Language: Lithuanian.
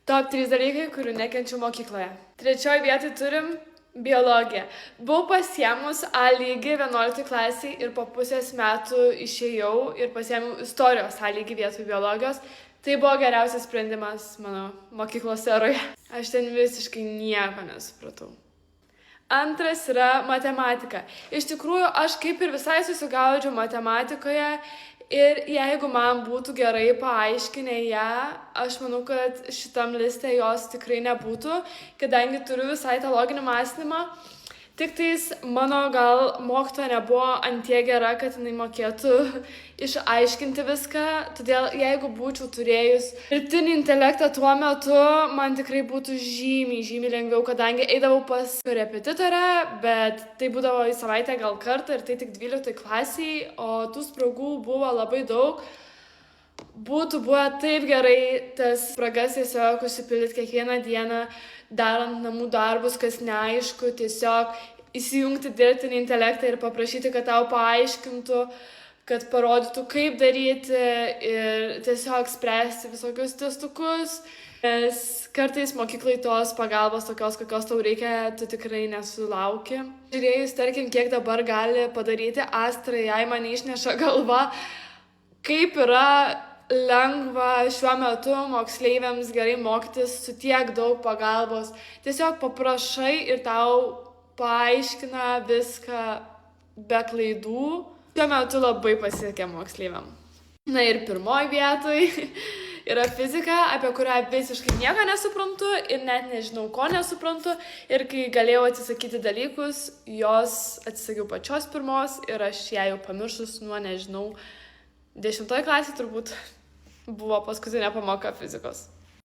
Top 3 dalykai, kurių nekenčiu mokykloje. Trečioje vietoje turim biologiją. Buvau pasiemus A lygį 11 klasiai ir po pusės metų išėjau ir pasiėmiau istorijos A lygį vietoj biologijos. Tai buvo geriausias sprendimas mano mokyklos eroje. Aš ten visiškai nieko nesupratau. Antras yra matematika. Iš tikrųjų, aš kaip ir visai susigaudžiau matematikoje ir jeigu man būtų gerai paaiškinę ją, aš manau, kad šitam liste jos tikrai nebūtų, kadangi turiu visai tą loginį mąstymą. Tik tais mano gal mokytoja nebuvo antie gera, kad jinai mokėtų išaiškinti viską, todėl jeigu būčiau turėjus dirbtinį intelektą tuo metu, man tikrai būtų žymiai lengviau, kadangi eidavau pas repetitorę, bet tai būdavo į savaitę gal kartą ir tai tik 12 klasiai, o tų spragų buvo labai daug. Būtų buvę taip gerai tas spragas tiesiog užsipildyti kiekvieną dieną, darant namų darbus, kas neaišku, tiesiog įsijungti dirbtinį intelektą ir paprašyti, kad tau paaiškintų, kad parodytų, kaip daryti ir tiesiog spręsti visokius testukus. Nes kartais mokyklai tos pagalbos tokios, kokios tau reikia, tu tikrai nesulauki. Žiūrėjus, tarkim, kiek dabar gali padaryti Astra, jai mane išneša galva, kaip yra lengva šiuo metu moksleiviams gerai mokytis su tiek daug pagalbos. Tiesiog paprašai ir tau paaiškina viską be klaidų. Šiuo metu labai pasisekė moksleiviam. Na ir pirmoji vietoj yra fizika, apie kurią visiškai nieko nesuprantu ir net nežinau, ko nesuprantu. Ir kai galėjau atsisakyti dalykus, jos atsisakiau pačios pirmos ir aš ją jau pamiršus nuo, nežinau, 10 klasė turbūt buvo paskutinė pamoka fizikos.